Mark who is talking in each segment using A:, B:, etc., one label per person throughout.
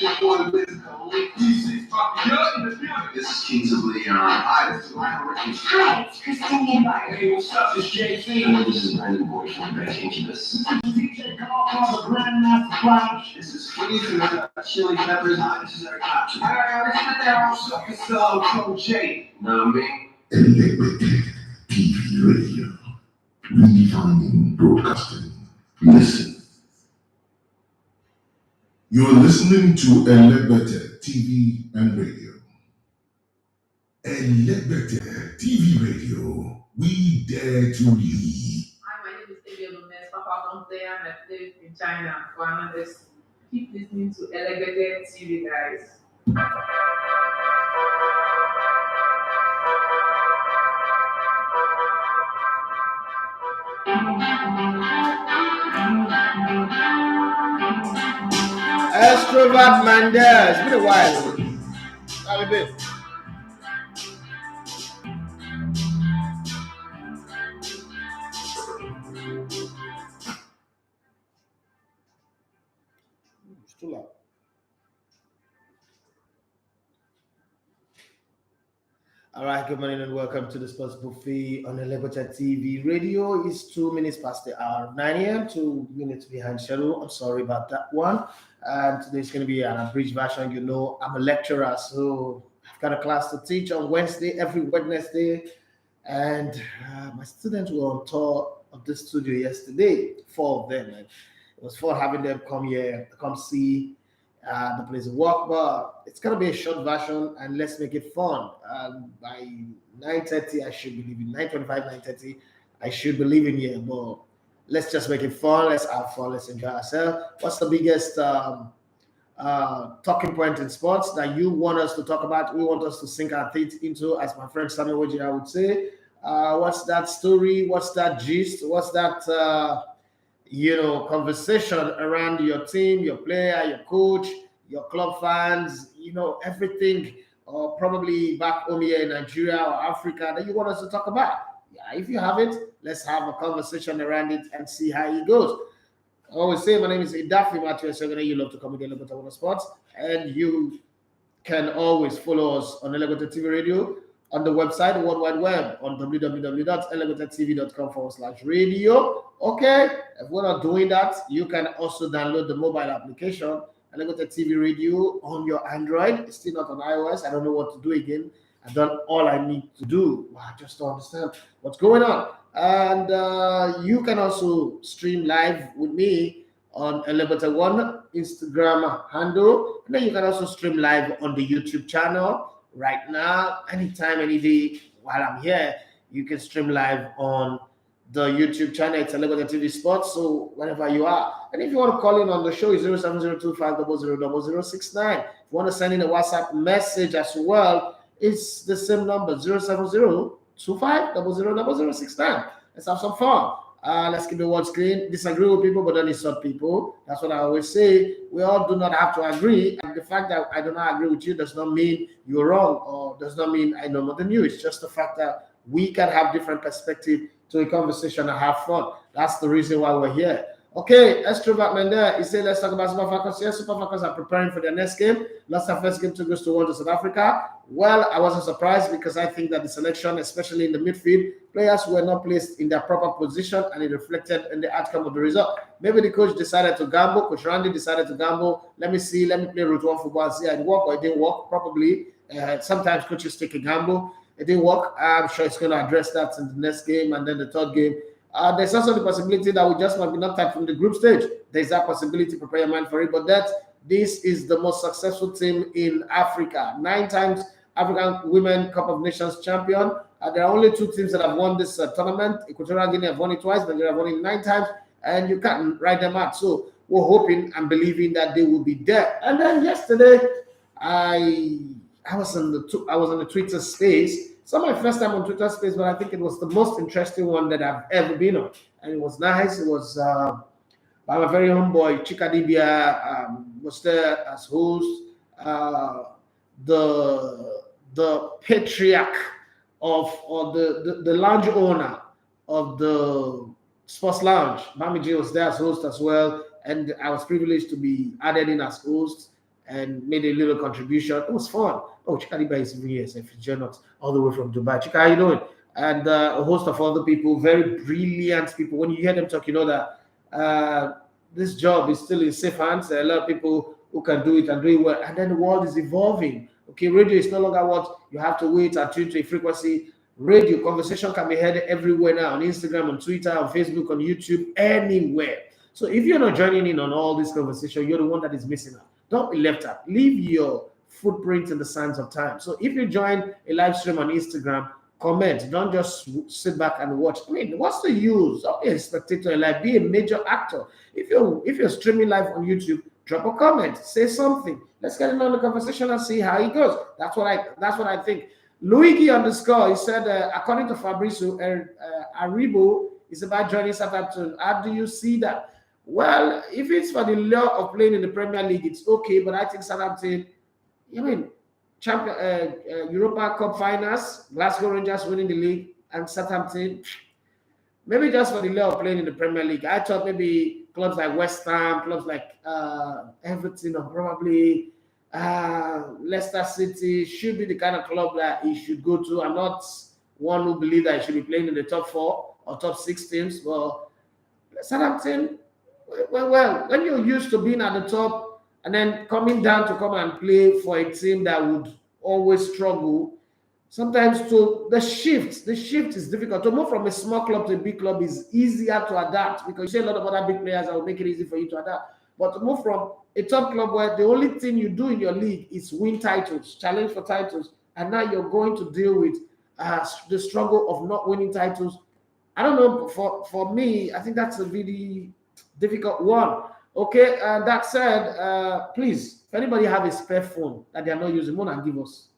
A: This is Kings of Leon. Hi, this is Lionel Richie.
B: Hi, it's Kristen Neymar.
A: Hey, what's up? It's JC. And this is Brandon Boyfriend back Incubus.
B: DJ Call from the Grandmaster Flash.
A: This is Freeze from Chili Peppers. Hi, this is Eric Clapton. It's Coach J. Know me?
C: Lenglet TV Radio. Redefining broadcasting. Listen. You're listening to Lenglet TV and Radio. Lenglet TV Radio. We dare to lead.
D: Hi, my name is Abel Gomez. Papa from there. I live in China. For another, keep listening to Lenglet TV, guys.
E: Extrovert Mandela. It's been a while. How a bit. It's too loud. All right, good morning and welcome to the Sports Buffet on Lenglet TV Radio. It's 2 minutes past the hour of 9 a.m., 2 minutes behind schedule. I'm sorry about that one. And today's going to be an abridged version. You know, I'm a lecturer, so I've got a class to teach on Wednesday, every Wednesday. And my students were on tour of the studio yesterday, 4 of them. And it was fun having them come here, come see the place of work. But it's going to be a short version, and let's make it fun. By 9:30, I should be leaving. 9:25, 9:30, I should be leaving here. But let's just make it fun. Let's have fun. Let's enjoy ourselves. What's the biggest talking point in sports that you want us to talk about? We want us to sink our teeth into, as my friend Samuel Wojira would say. What's that story? What's that gist? What's that, conversation around your team, your player, your coach, your club fans, everything, or probably back home here in Nigeria or Africa that you want us to talk about? Yeah, if you have it, let's have a conversation around it and see how it goes. I always say my name is Christophe Matthijs de Ligt. You love to come with Lenglet on sports, and you can always follow us on Lenglet TV Radio on the website, the World Wide Web, on www.lenglettv.com/radio. Okay, if we're not doing that, you can also download the mobile application, Lenglet TV Radio, on your Android. It's still not on iOS. I don't know what to do again. I've done all I need to do. I just don't understand what's going on. And you can also stream live with me on Lenglet One Instagram handle. And then you can also stream live on the YouTube channel. Right now, anytime, any day, while I'm here, you can stream live on the YouTube channel. It's Lenglet TV Sports, so whenever you are. And if you want to call in on the show, it's 07025000069. If you want to send in a WhatsApp message as well, it's the same number, 07025000069. Let's have some fun. Let's keep the words clean. Disagree with people, but don't insult people. That's what I always say. We all do not have to agree. And the fact that I do not agree with you does not mean you're wrong, or does not mean I know more than you. It's just the fact that we can have different perspective to a conversation and have fun. That's the reason why we're here. Okay, extrovert man there. He said, let's talk about Super Falcons. Yes, Super Falcons are preparing for their next game. Lost their first game 2 goes to South Africa. Well, I wasn't surprised because I think that the selection, especially in the midfield, players were not placed in their proper position, and it reflected in the outcome of the result. Maybe the coach decided to gamble. Coach Randy decided to gamble. Let me play route 1 football and see how it worked, or it didn't work. Probably. Sometimes coaches take a gamble. It didn't work. I'm sure it's going to address that in the next game and then the third game. There's also the possibility that we just might be knocked out from the group stage. There's that possibility. Prepare your mind for it. But this is the most successful team in Africa. 9 times African Women Cup of Nations champion. There are only 2 teams that have won this tournament. Equatorial Guinea have won it twice. Nigeria have won it 9 times. And you can't write them out. So we're hoping and believing that they will be there. And then yesterday, I was on the Twitter space. It's not my first time on Twitter space, but I think it was the most interesting one that I've ever been on. And it was nice. It was by my very own boy, Chika Dibia, was there as host. The patriarch or the lounge owner of the sports lounge, Mami J, was there as host as well. And I was privileged to be added in as host. and made a little contribution. It was fun. Oh, Chikadiba is even here, if you're not all the way from Dubai. Chika, how you doing? And a host of other people, very brilliant people. When you hear them talk, you know that this job is still in safe hands. There are a lot of people who can do it and do it well. And then the world is evolving. Okay, radio is no longer what you have to wait and tune to a frequency. Radio conversation can be heard everywhere now, on Instagram, on Twitter, on Facebook, on YouTube, anywhere. So if you're not joining in on all this conversation, you're the one that is missing out. Don't be left out. Leave your footprint in the sands of time. So if you join a live stream on Instagram, comment. Don't just sit back and watch. I mean, what's the use? Don't be a spectator in life. Be a major actor. If you're streaming live on YouTube, drop a comment. Say something. Let's get in on the conversation and see how it goes. That's what I think. Luigi _ he said, according to Fabrizio, Aribo is about joining Southampton. How do you see that? Well, if it's for the lure of playing in the Premier League, it's okay. But I think Southampton, I mean, Europa Cup finals, Glasgow Rangers winning the league, and Southampton, maybe just for the lure of playing in the Premier League. I thought maybe clubs like West Ham, clubs like Everton, or probably Leicester City should be the kind of club that he should go to. I'm not one who believes that he should be playing in the top 4 or top 6 teams, but Southampton, well, when you're used to being at the top and then coming down to come and play for a team that would always struggle, sometimes the shift is difficult. To move from a small club to a big club is easier to adapt because you see a lot of other big players that will make it easy for you to adapt. But to move from a top club where the only thing you do in your league is win titles, challenge for titles, and now you're going to deal with the struggle of not winning titles. I don't know. For me, I think that's a really difficult one. Okay, that said, please, if anybody have a spare phone that they are not using, and give us.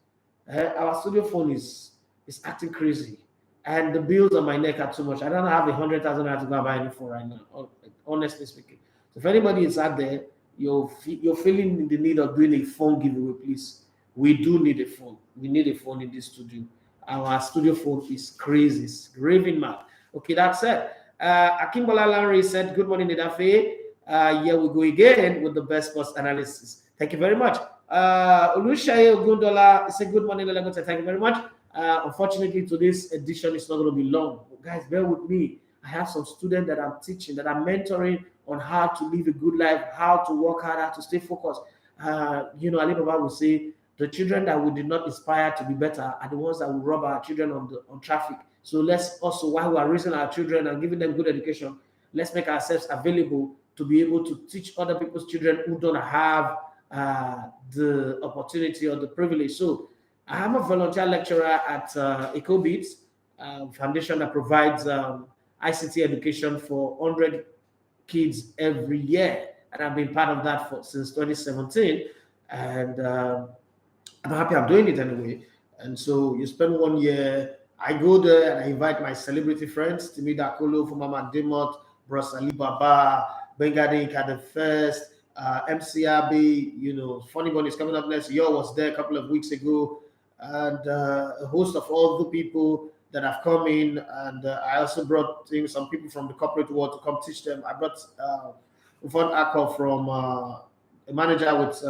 E: Our studio phone is acting crazy, and the bills on my neck are too much. I don't have 100,000 to go buy any phone right now, honestly speaking. So if anybody is out there, you're feeling the need of doing a phone giveaway, please. We do need a phone. We need a phone in this studio. Our studio phone is crazy, it's raving mad. Okay, that's it. Akimbola Lanry said, good morning, Idafe. Here we go again with the best sports analysis. Thank you very much. Olushaye Ogundola said, good morning, Lagos. Thank you very much. Unfortunately, today's edition is not going to be long. Guys, bear with me. I have some students that I'm teaching, that I'm mentoring on how to live a good life, how to work hard, how to stay focused. Ali Baba will say, the children that we did not inspire to be better are the ones that will rob our children on traffic. So let's also, while we are raising our children and giving them good education, let's make ourselves available to be able to teach other people's children who don't have the opportunity or the privilege. So I am a volunteer lecturer at EcoBeats, foundation that provides ICT education for 100 kids every year. And I've been part of that since 2017. And I'm happy I'm doing it anyway. And so you spend 1 year, I go there and I invite my celebrity friends, Timi Dakolo, Mama Demot, Bros Ali Baba, Bengadi Inka the First, MC Abbey, Funny Bone is coming up next. Yo was there a couple of weeks ago, and a host of all the people that have come in. And I also brought some people from the corporate world to come teach them. I brought Ufon Akko from a manager with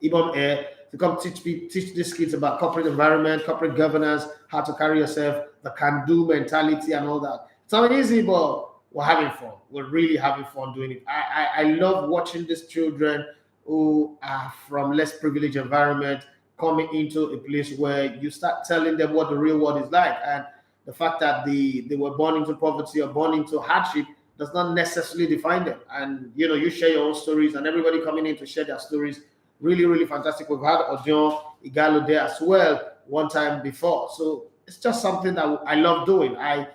E: Ibom Air to come teach these kids about corporate environment, corporate governance, how to carry yourself, the can-do mentality and all that. It's not easy, but we're having fun. We're really having fun doing it. I love watching these children who are from less privileged environment coming into a place where you start telling them what the real world is like. And the fact that they were born into poverty or born into hardship does not necessarily define them. And, you share your own stories, and everybody coming in to share their stories. Really, really fantastic. We've had Odion Igalo there as well one time before. So it's just something that I love doing. I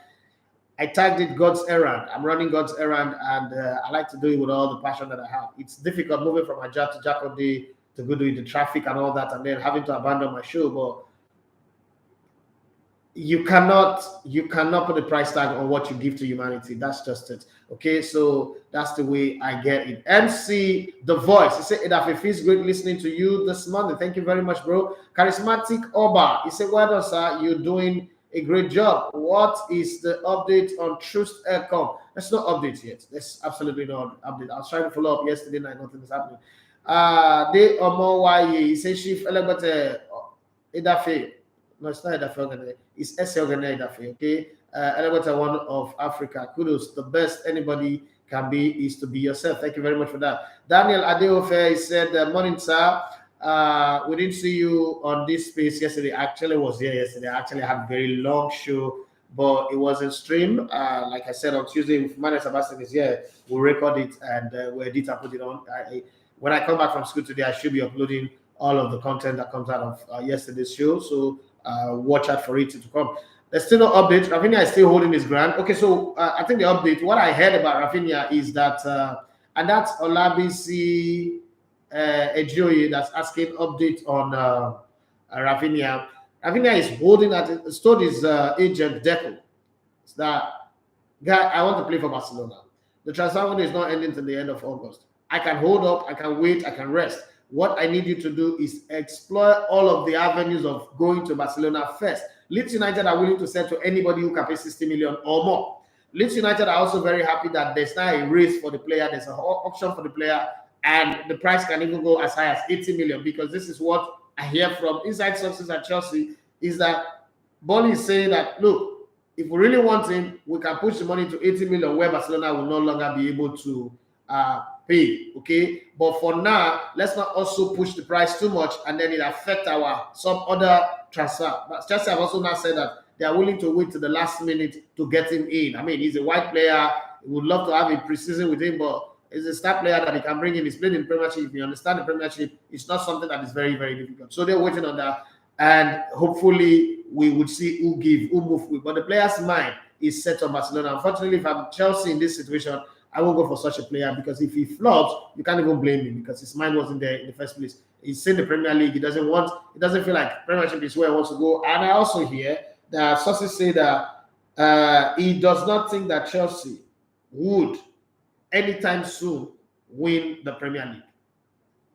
E: tagged it God's errand. I'm running God's errand, and I like to do it with all the passion that I have. It's difficult moving from Ajah to Jakode to go do the traffic and all that, and then having to abandon my show. But you cannot put a price tag on what you give to humanity. That's just it. Okay, so that's the way I get it. MC The Voice, he said, it feels great listening to you this morning. Thank you very much, bro. Charismatic Oba, he said, well done, sir. You're doing a great job. What is the update on Trust Aircom? There's no update yet. There's absolutely no update. I was trying to follow up yesterday night. Nothing is happening. They Omo Waye, he says Chief Elebete Edafe. No, it's not Edafe, it's Ese Ogene Edafe, okay? Elebete, one of Africa. Kudos. The best anybody can be is to be yourself. Thank you very much for that. Daniel Adeofe, he said, morning, sir. We didn't see you on this space yesterday. Actually, was here yesterday. I actually had a very long show, but it wasn't streamed. Like I said on Tuesday, if Manuel Sebastian is here, we'll record it and we'll edit and put it on. When I come back from school today, I should be uploading all of the content that comes out of yesterday's show. So watch out for it to come. There's still no update. Rafinha is still holding his ground. Okay, so I think the update, what I heard about Rafinha is that, and that's Olabisi Ejioye that's asking update on Rafinha. Rafinha is holding at told his agent Deco that guy, I want to play for Barcelona. The transfer window is not ending till the end of August. I can hold up, I can wait, I can rest. What I need you to do is explore all of the avenues of going to Barcelona first. Leeds United are willing to sell to anybody who can pay 60 million or more. Leeds United are also very happy that there's now a race for the player, there's an option for the player, and the price can even go as high as 80 million, because this is what I hear from inside sources at Chelsea, is that Bolly is saying that, look, if we really want him, we can push the money to 80 million where Barcelona will no longer be able to pay, okay? But for now, let's not also push the price too much and then it affect some other transfer. But Chelsea have also now said that they are willing to wait to the last minute to get him in. I mean, he's a white player. We would love to have a preseason with him, but he's a star player that he can bring in. He's played in Premiership. If you understand the Premiership, it's not something that is very, very difficult. So they're waiting on that. And hopefully we would see who move with. But the player's mind is set on Barcelona. Unfortunately, if I'm Chelsea in this situation, I won't go for such a player, because if he flops, you can't even blame him, because his mind wasn't there in the first place. He's in the Premier League. He doesn't feel like Premiership is where he wants to go. And I also hear that sources say that he does not think that Chelsea would anytime soon win the Premier League.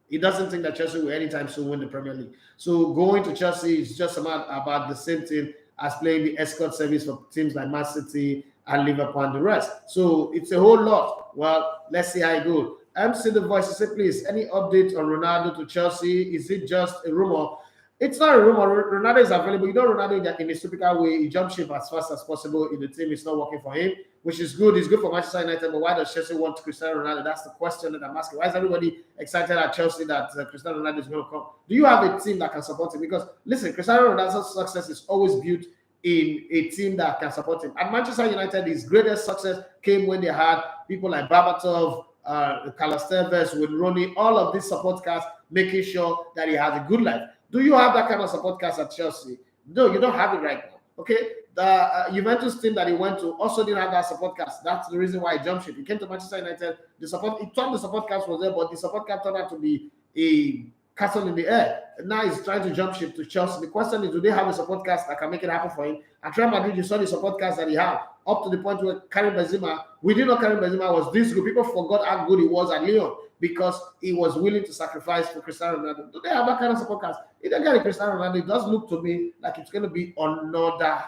E: He doesn't think that Chelsea will anytime soon win the Premier League. So going to Chelsea is just about the same thing as playing the escort service for teams like Man City and Liverpool and the rest. So it's a whole lot. Well, let's see how it goes. MC The Voice, say, please, any update on Ronaldo to Chelsea? Is it just a rumor? It's not a rumor. Ronaldo is available. You know, Ronaldo in a typical way, he jumps ship as fast as possible if the team is not working for him, which is good. It's good for Manchester United, but why does Chelsea want Cristiano Ronaldo? That's the question that I'm asking. Why is everybody excited at Chelsea that Cristiano Ronaldo is going to come? Do you have a team that can support him? Because, listen, Cristiano Ronaldo's success is always built in a team that can support him. At Manchester United, his greatest success came when they had people like Babatov, Carlos Tevez, with Ronnie, all of these support cast, making sure that he has a good life. Do you have that kind of support cast at Chelsea? No, you don't have it right now. Okay, the Juventus team that he went to also didn't have that support cast. That's the reason why he jumped ship. He came to Manchester United. He thought the support cast was there, but the support cast turned out to be a castle in the air. Now he's trying to jump ship to Chelsea. The question is, do they have a support cast that can make it happen for him? At Real Madrid, you saw the support cast that he had, up to the point where Karim Benzema, we didn't know Karim Benzema was this good. People forgot how good he was at Lyon because he was willing to sacrifice for Cristiano Ronaldo. Do they have that kind of support cast? If they get a Cristiano Ronaldo, it does look to me like it's going to be another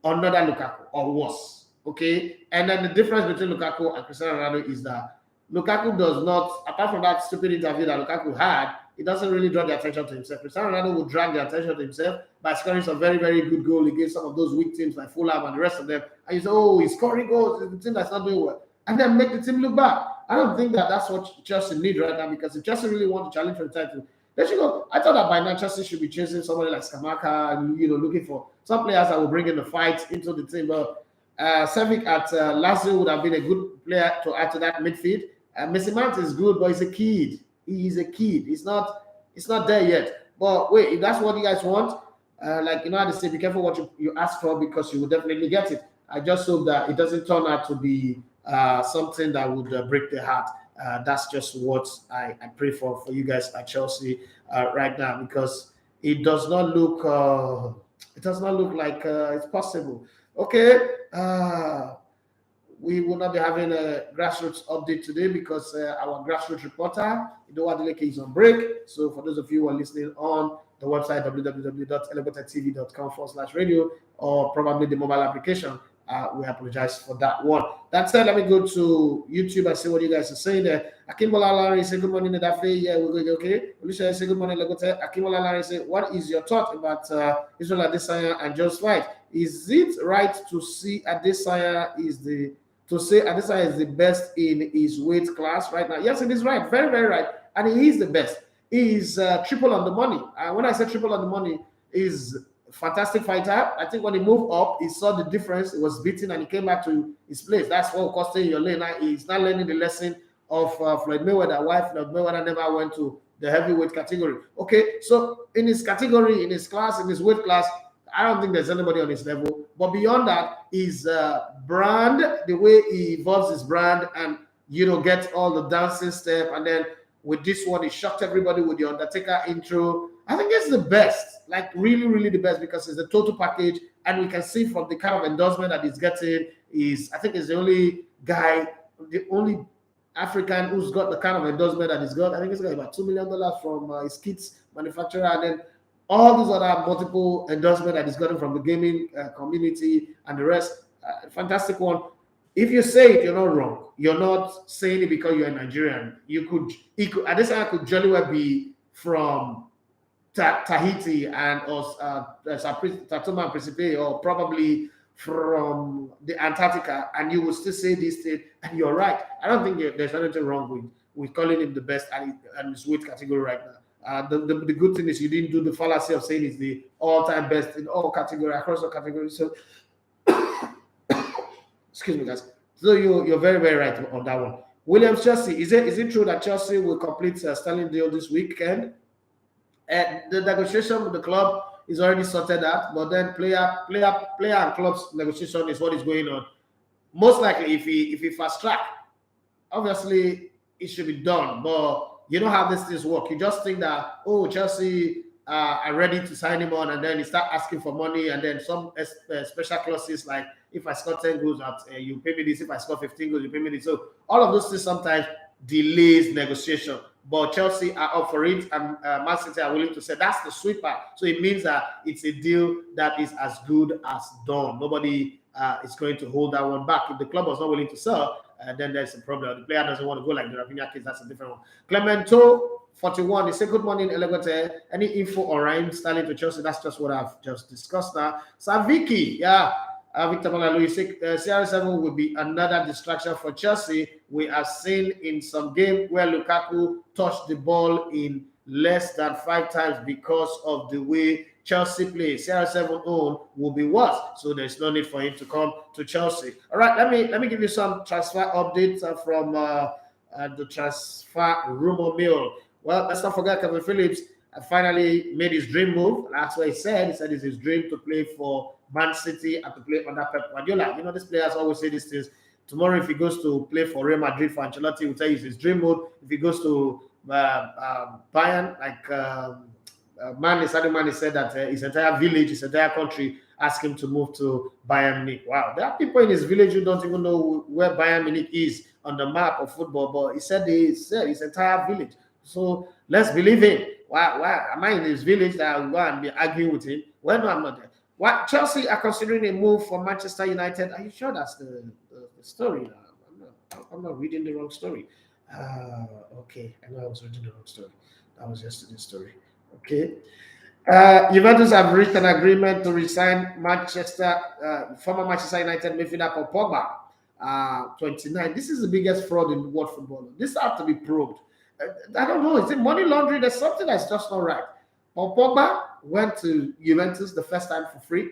E: Lukaku or worse. Okay? And then the difference between Lukaku and Cristiano Ronaldo is that Lukaku does not, apart from that stupid interview that Lukaku had, he doesn't really draw the attention to himself. Cristiano Ronaldo will drag the attention to himself by scoring some very, very good goal against some of those weak teams like Fulham and the rest of them. And you say, oh, he's scoring goals, it's the team that's not doing well. And then make the team look bad. I don't think that that's what Chelsea need right now, because if Chelsea really want to challenge for the title, they should go. I thought that by now Chelsea should be chasing somebody like Skamaka and, looking for some players that will bring in the fight into the team. But Savic at Lazio would have been a good player to add to that midfield. Messi Mount is good, but he's a kid. He's a kid. It's not there yet. But wait, if that's what you guys want, how they say, be careful what you ask for, because you will definitely get it. I just hope that it doesn't turn out to be something that would break the heart. That's just what I pray for you guys at Chelsea right now, because it does not look like it's possible. Okay. We will not be having a grassroots update today because our grassroots reporter, Idowu Adeleke, is on break. So for those of you who are listening on the website, www.elevatortv.com/radio, or probably the mobile application, We apologize for that one. That said, let me go to YouTube and see what you guys are saying there. Akimbola Larry say good morning, Dafe. Yeah, we're good. Okay. Alicia say good morning, Lagote. Akimbola Larry say, what is your thought about Israel Adesanya and Just Fight? Is it right to see Adesanya is the best in his weight class right now? Yes, it is right. Very, very right. And he is the best. He is triple on the money. When I say triple on the money, is fantastic fighter. I think when he moved up, he saw the difference. He was beaten and he came back to his place. That's what cost him your lane. Now he's not learning the lesson of Floyd Mayweather. Why Floyd Mayweather never went to the heavyweight category. Okay, so in his category, in his class, in his weight class, I don't think there's anybody on his level. But beyond that, his brand, the way he evolves his brand and, get all the dancing step. And then with this one, he shocked everybody with the Undertaker intro. I think it's the best, like really, really the best, because it's the total package. And we can see from the kind of endorsement that he's getting, I think he's the only guy, the only African who's got the kind of endorsement that he's got. I think he's got about $2 million from his kits manufacturer. And then all these other multiple endorsement that he's gotten from the gaming community and the rest. Fantastic one. If you say it, you're not wrong. You're not saying it because you're a Nigerian. Adesanya could jolly well be from Tahiti and Tatuma and Principe, or probably from the Antarctica, and you will still say this thing, and you're right. I don't think there's anything wrong with calling him the best and his weight category right now. The good thing is you didn't do the fallacy of saying he's the all-time best in all categories, across all categories. So, excuse me, guys. So you're very, very right on that one. Williams Chelsea, is it true that Chelsea will complete a Sterling deal this weekend? And the negotiation with the club is already sorted out, but then player and club's negotiation is what is going on. Most likely, if he fast track, obviously it should be done. But you know how these things work. You just think that, Chelsea are ready to sign him on, and then you start asking for money, and then some special clauses like, if I score 10 goals, you pay me this. If I score 15 goals, you pay me this. So all of those things sometimes delays negotiation. But Chelsea are up for it, and Man City are willing to say that's the sweet part. So it means that it's a deal that is as good as done. Nobody is going to hold that one back. If the club was not willing to sell, then there's a problem. The player doesn't want to go like the Rafinha case. That's a different one. Clemento 41. They say good morning, Elegote. Any info on Raheem Sterling to Chelsea? That's just what I've just discussed now. Saviki, yeah. Victor Malalu, CR7 will be another distraction for Chelsea. We have seen in some game where Lukaku touched the ball in less than 5 times because of the way Chelsea plays. CR7 own will be worse, so there's no need for him to come to Chelsea. All right, let me give you some transfer updates from the transfer rumor mill. Well, let's not forget Kevin Phillips finally made his dream move. That's what he said. He said it's his dream to play for Man City and to play under Pep Guardiola. You know, these players always say these things. Tomorrow, if he goes to play for Real Madrid for Ancelotti, he will tell you it's his dream move. If he goes to Bayern, like Sadio Mane said that his entire village, his entire country asked him to move to Bayern Munich. Wow, there are people in his village who don't even know where Bayern Munich is on the map of football, but he said his entire village. So let's believe him. Why am I in his village that I will go and be arguing with him? Well, no, I'm not there. What Chelsea are considering a move for Manchester United? Are you sure that's the story? I'm not reading the wrong story. Okay, I know I was reading the wrong story. That was yesterday's story. Okay. Juventus have reached an agreement to resign former Manchester United midfielder Paul Pogba, 29. This is the biggest fraud in world football. This has to be probed. I don't know. Is it money laundering? There's something that's just not right. Paul Pogba went to Juventus the first time for free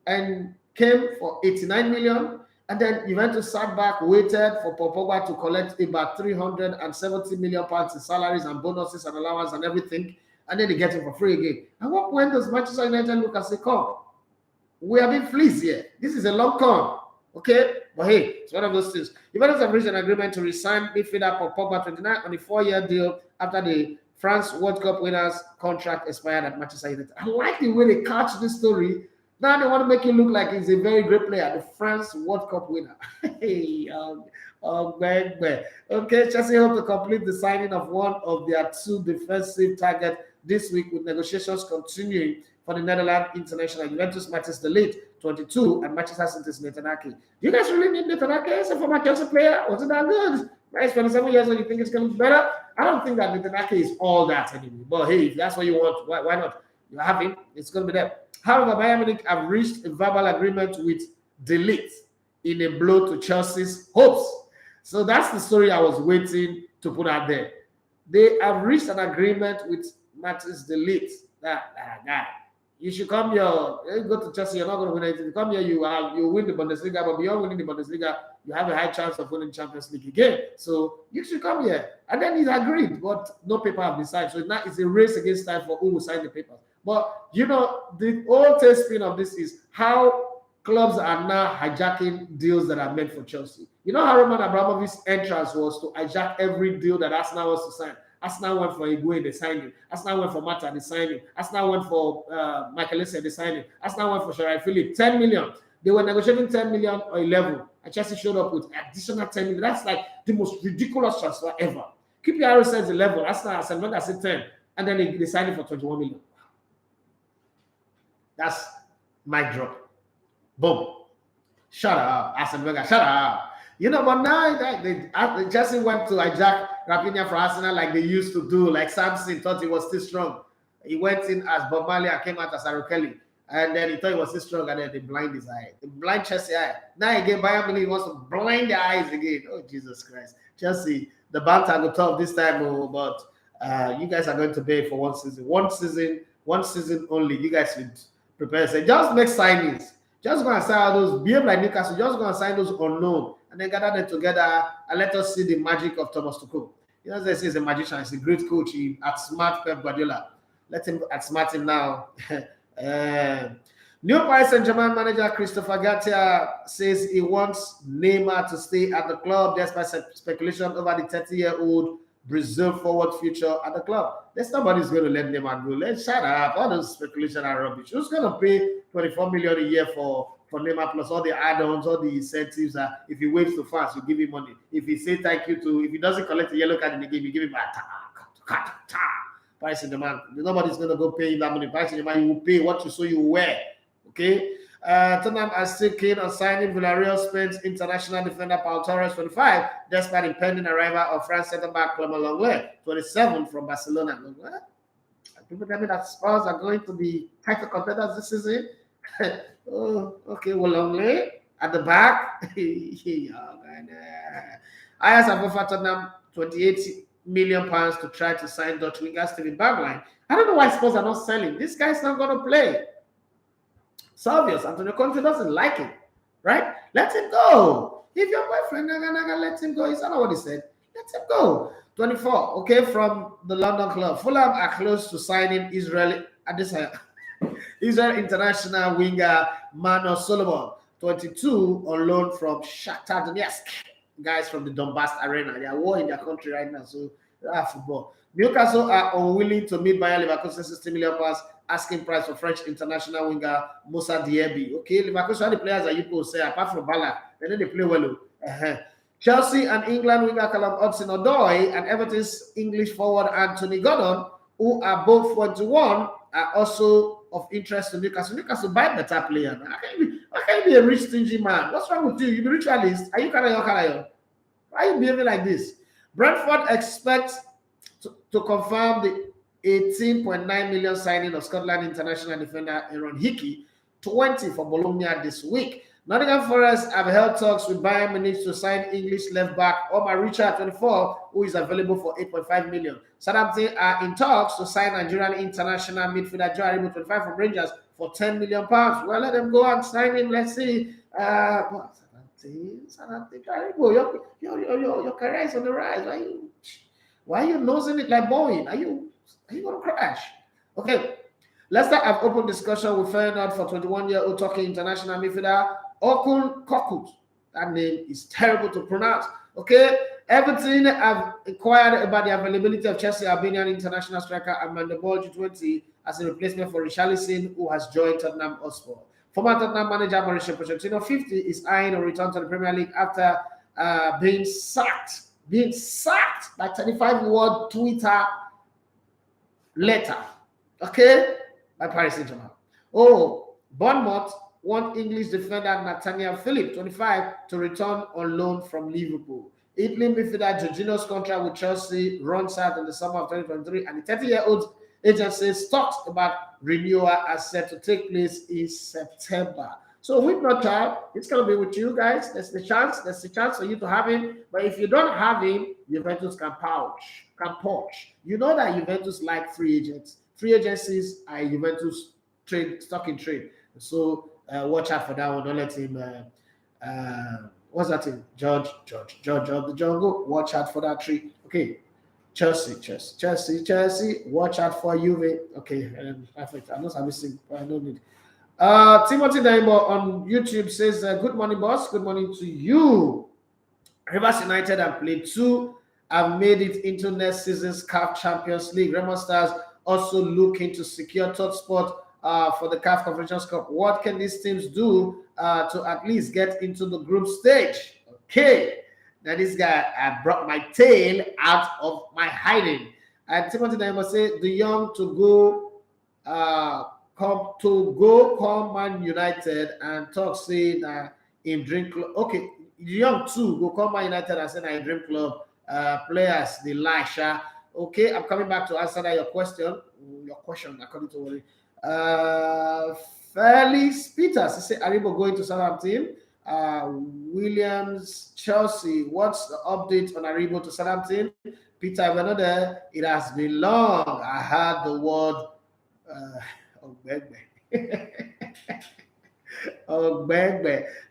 E: and came for 89 million. And then Juventus sat back, waited for Paul Pogba to collect about 370 million pounds in salaries and bonuses and allowance and everything. And then they get him for free again. At what point does Manchester United look and say, come, we are being fleeced here. This is a long con. Okay? But hey, it's one of those things. Juventus have reached an agreement to resign midfielder Paul Pogba 29 on a 4-year deal after the France World Cup winners contract expired at Manchester United. I like the way they catch this story. Now they want to make it look like he's a very great player, the France World Cup winner. Hey, okay, Chelsea hope to complete the signing of one of their 2 defensive targets this week, with negotiations continuing for the Netherlands international. Juventus Matthijs de Ligt, 22, and Manchester City's Nathan Ake. Do you guys really need Nathan Ake as a former Chelsea player? Wasn't that good? Nice, 27 years old, you think it's going to be better? I don't think that Nathan Ake is all that anymore. But hey, if that's what you want, why not? You have him, it's going to be there. However, Bayern Munich have reached a verbal agreement with De Ligt in a blow to Chelsea's hopes. So that's the story I was waiting to put out there. They have reached an agreement with Matthijs de Ligt. That guy. You should come here. You go to Chelsea, you're not going to win anything. You come here, you win the Bundesliga, but beyond winning the Bundesliga, you have a high chance of winning Champions League again. So you should come here. And then he's agreed, but no paper have been signed. So now it's a race against time for who will sign the papers. But you know, the whole tailspin of this is how clubs are now hijacking deals that are meant for Chelsea. You know how Roman Abramovich's entrance was to hijack every deal that Arsenal wants to sign. Arsenal went for Higuain, they signed him. Arsenal went for Mata, they signed him. Arsenal went for Michael Essien, they signed him. Arsenal went for Sharai Philip, 10 million. They were negotiating 10 million or 11. And Chelsea showed up with additional 10 million. That's like the most ridiculous transfer ever. QPR says 11. Arsenal said 10. And then they signed him for 21 million. That's mic drop. Boom. Shut up, Arsene Wenger. Shut up. You know, but now they Chelsea went to hijack Rafinha for Arsenal like they used to do. Like Samson thought he was still strong. He went in as Bob Marley and came out as Aaron Kelly. And then he thought he was still strong, and then they blind his eye. They blind Chelsea eye. Now again, Bayern Munich wants to blind their eyes again. Oh, Jesus Christ. Chelsea, the banter go tough this time, but you guys are going to pay for one season. One season only. You guys should prepare. Say, just make signings. Just go and sign all those, behave like Newcastle, just go and sign those unknown, and then gather them together and let us see the magic of Thomas Tuchel. You know, they say he's a magician, he's a great coach, he outsmart Pep Guardiola. Let him outsmart him now. New Paris St-Germain manager Christophe Galtier says he wants Neymar to stay at the club despite speculation over the 30-year-old Brazil forward future at the club. There's nobody's going to let Neymar go. Let's shut up. All those speculation are rubbish. Who's going to pay 24 million a year for Neymar plus all the add-ons, all the incentives? If he waves to fans, you give him money. If he say thank you to, if he doesn't collect a yellow card in the game, you give him a Paris Saint-Germain. Nobody's going to go pay him that money. Paris Saint-Germain, you will pay what you so you wear. Okay. Tottenham are still keen on signing Villarreal Spain's international defender Pau Torres, 25, despite impending arrival of France centre-back Clement Lenglet, 27, from Barcelona. What? People tell me that Spurs are going to be title contenders this season. Oh, okay. Well, Lenglet at the back. Ajax have offered Tottenham £28 million to try to sign Dutch winger Steven Bergwijn. I don't know why Spurs are not selling. This guy's not going to play. It's obvious. Antonio Conte doesn't like it, right? Let him go. If your boyfriend naga, let him go. Is that not what he said? Let him go. 24. Okay, from the London club. Fulham are close to signing Israel international winger Mano Solomon, 22, on loan from Shakhtar Donetsk. Guys from the Donbass arena. They are war in their country right now, so they have football. Newcastle are unwilling to meet Bayern Leverkusen's £60 million asking price for French international winger Moussa Diaby. Okay, Leverkusen are the players that you could say, apart from Bala, they play well. Chelsea and England winger Callum Hudson-Odoi and Everton's English forward Anthony Gordon, who are both 41, are also of interest to Newcastle. Newcastle buy better player. How can you be a rich, stingy man? What's wrong with you? You be ritualist. Are you Karayo? Why are you behaving like this? Brentford expects to confirm the 18.9 million signing of Scotland international defender Aaron Hickey, 20, for Bologna this week. Nottingham Forest have held talks with Bayern Munich to sign English left back Omar Richard, 24, who is available for 8.5 million. Southampton are in talks to sign Nigerian international midfielder Joe Aribo, 25, from Rangers for 10 million pounds. Well, let them go and sign him. Let's see. Southampton, Aribo, your career is on the rise. Why are you nosing it like Boeing? Are you going to crash? Okay. Leicester have open discussion with Feyenoord for 21-year-old Turkey international midfielder Okun Kokut. That name is terrible to pronounce. Okay. Everton have inquired about the availability of Chelsea Albanian international striker Amanda Ball, 20, as a replacement for Richarlison, who has joined Tottenham Hotspur. Former Tottenham manager Mauricio Pochettino, 50, is eyeing a return to the Premier League after being sacked by 35-word Twitter letter. Okay? by Paris St-Germain. Oh, Bournemouth want English defender Nathaniel Philip, 25, to return on loan from Liverpool. Italy midfielder Jorginho's contract with Chelsea runs out in the summer of 2023, and the 30-year-old agent says talks about renewal are set to take place in September. So with no child, it's going to be with you guys. There's the chance for you to have him. But if you don't have him, Juventus can poach. You know that Juventus like free agents. Free agencies are Juventus stock in trade. So watch out for that one. Don't let him. What's that thing? George of the Jungle. Watch out for that tree. Okay. Chelsea. Watch out for Juve. Okay. Perfect. I'm not having but I don't need. Timothy Daimbo on YouTube says, good morning, boss. Good morning to you. Rivers United have played 2, have made it into next season's CAF Champions League. Remo Stars also looking to secure third spot for the CAF Confederations Cup. What can these teams do to at least get into the group stage? Okay. Now this guy, I brought my tail out of my hiding. And Timothy Daimbo said, the young to go call Man United and talk say that in dream club. Okay, young too go call Man United and say that in dream club players the lie. Okay, I'm coming back to answer that your question according to what Felix Peters, he said Aribo going to Southampton. Williams Chelsea, what's the update on Aribo to Southampton? Peter, we're not there. It has been long. I heard the word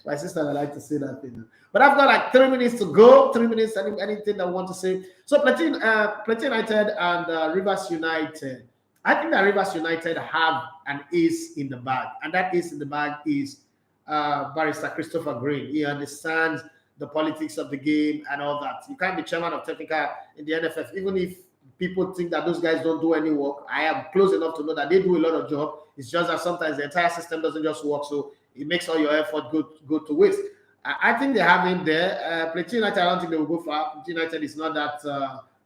E: my sister would like to say that thing. But I've got like 3 minutes to go. 3 minutes, anything I want to say. So Plateau United and Rivers United. I think that Rivers United have an ace in the bag, and that ace in the bag is Barrister Christopher Green. He understands the politics of the game and all that. You can't be chairman of technical in the NFF, even if people think that those guys don't do any work. I am close enough to know that they do a lot of job. It's just that sometimes the entire system doesn't just work, so it makes all your effort go to waste. I think they have him there. Plateau United, I don't think they will go far. Plateau United is not that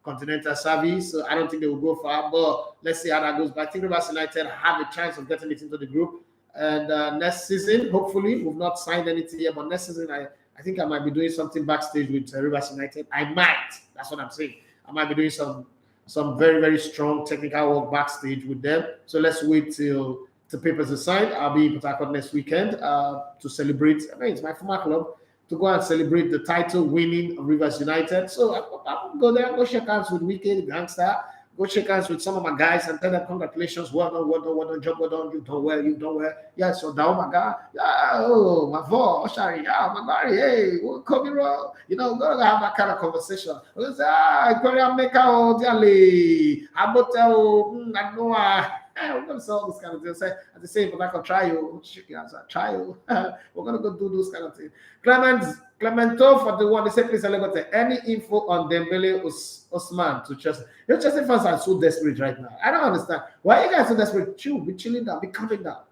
E: continental savvy, so I don't think they will go far. But let's see how that goes. But I think Rivers United have a chance of getting it into the group. And next season, hopefully, we've not signed anything yet, but next season, I think I might be doing something backstage with Rivers United. I might. That's what I'm saying. I might be doing some very, very strong technical work backstage with them. So let's wait till the papers are signed. I'll be in Port Harcourt next weekend to celebrate. I mean, it's my former club, to go and celebrate the title winning of Rivers United. So I'll go there, go shake hands with Wicked, Gangster, go shake hands with some of my guys and tell them congratulations, well done, job well done, you done well. Yeah, so down my guy, yeah, oh, my voice, sorry, yeah, my body, hey, come here, you know, go have that kind of conversation. We'll say, Korean maker, oh, Jali, I know, we're going to solve this kind of thing. Say, at the same, but I can try you. We're going to go do those kind of things. Clemento for the one. They say, please, any info on Dembele Osman to Chelsea? Your Chelsea fans are so desperate right now. I don't understand. Why are you guys so desperate? Chill, be chilling down, be coming down.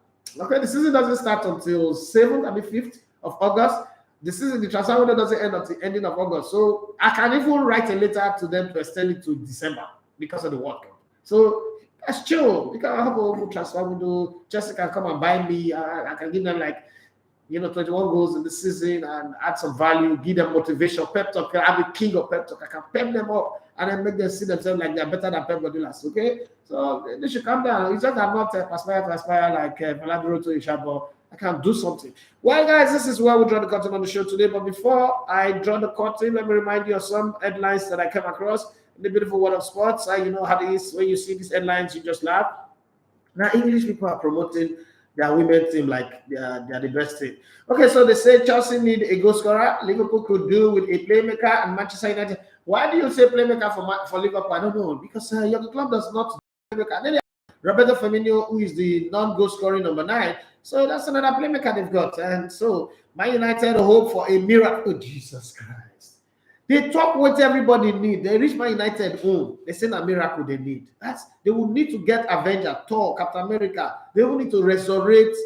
E: Okay, the season doesn't start until 5th of August. The transfer window doesn't end until the ending of August. So I can even write a letter to them to extend it to December because of the World Cup. So that's chill. We can have a transfer window. Chelsea can come and buy me. I can give them 21 goals in the season and add some value, give them motivation, pep talk. I'm the king of pep talk. I can pep them up and then make them see themselves like they're better than Pep Guardiola. Okay? So they should calm down. It's just I'm not aspire like Vladimir to Ishabo. I can do something. Well, guys, this is where we draw the curtain on the show today. But before I draw the curtain, let me remind you of some headlines that I came across in the beautiful world of sports. You know how it is when you see these headlines, you just laugh. Now, English people are promoting their women team like they're the best team. Okay, so they say Chelsea need a goal scorer. Liverpool could do with a playmaker, and Manchester United. Why do you say playmaker for Liverpool? I don't know, because your club does not playmaker. Then Roberto Firmino, who is the non-goal scoring number 9. So that's another playmaker they've got. And so Man United hope for a miracle. Oh, Jesus Christ. They talk what everybody need. They reach Man United home. They say a miracle they need. They will need to get Avenger, Thor, Captain America. They will need to resurrect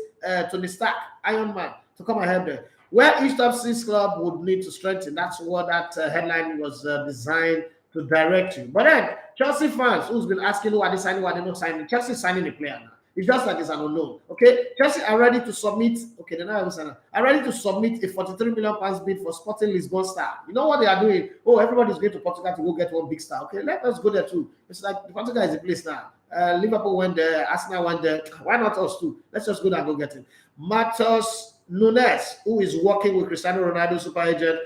E: Tony Stark, Iron Man, to come and help them. Where each top 6 club would need to strengthen. That's what that headline was designed to direct you. But then, Chelsea fans who's been asking who are they signing, who are they not signing, Chelsea is signing a player now. It's just like it's an unknown. Okay, Chelsea are ready to submit. Okay, they're not are ready to submit a 43 million pounds bid for Sporting Lisbon star. You know what they are doing? Oh, everybody's going to Portugal to go get one big star. Okay, let us go there too. It's like Portugal is the place now. Liverpool went there, Arsenal went there. Why not us too? Let's just go there and go get him. Matheus Nunes, who is working with Cristiano Ronaldo super agent,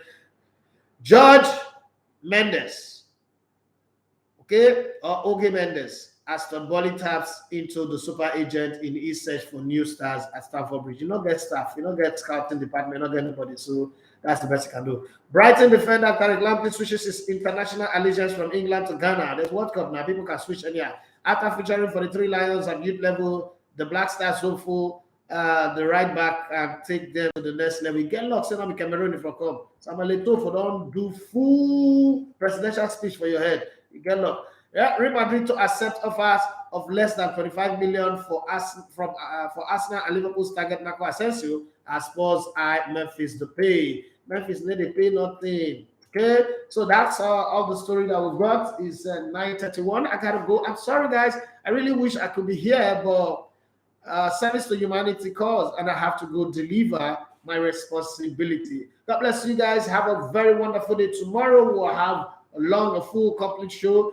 E: George Mendes, okay, or Oge Mendes, as Todd Boehly taps into the super agent in his search for new stars at Stamford Bridge. You don't get staff, you don't get scouting department, you don't get anybody, so that's the best you can do. Brighton defender Tariq Lamptey switches his international allegiance from England to Ghana. There's World Cup now, people can switch anyhow. After featuring for the three Lions at youth level, the Black Stars hopeful the right back and take them to the next level. Get locked, send them Cameroon if you come. Samuel Eto'o for don't do full presidential speech for your head. You get locked. Yeah, Real Madrid to accept offers of less than 25 million for Arsenal and Liverpool's target Marco Asensio as Spurs eye Memphis to pay. Memphis need to pay nothing. Okay, so that's all the story that we've got. Is 9:31. I gotta go. I'm sorry, guys. I really wish I could be here, but service to humanity cause, and I have to go deliver my responsibility. God bless you guys. Have a very wonderful day. Tomorrow we'll have a long, a full, complete show.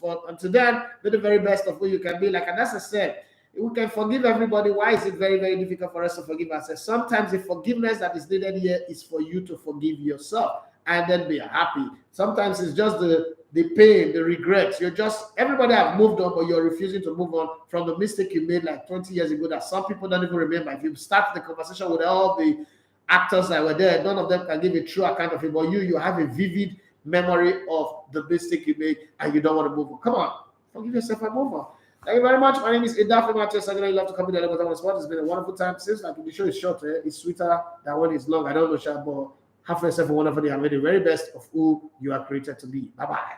E: But until then, be the very best of who you can be. Like, and as I said, we can forgive everybody. Why is it very, very difficult for us to forgive ourselves? Sometimes the forgiveness that is needed here is for you to forgive yourself and then be happy. Sometimes it's just the pain, the regrets. Everybody have moved on, but you're refusing to move on from the mistake you made like 20 years ago that some people don't even remember. If you start the conversation with all the actors that were there, none of them can give a true account of it, but you have a vivid memory of the mistake you made and you don't want to move on. Come on, forgive yourself and move on. Thank you very much. My name is Idafe Mathias. I love to come to the level of sport. It's been a wonderful time. Seems like the show is short, it's sweeter than when it's long. I don't know, Sha, but have yourself a wonderful day and be the very best of who you are created to be. Bye-bye.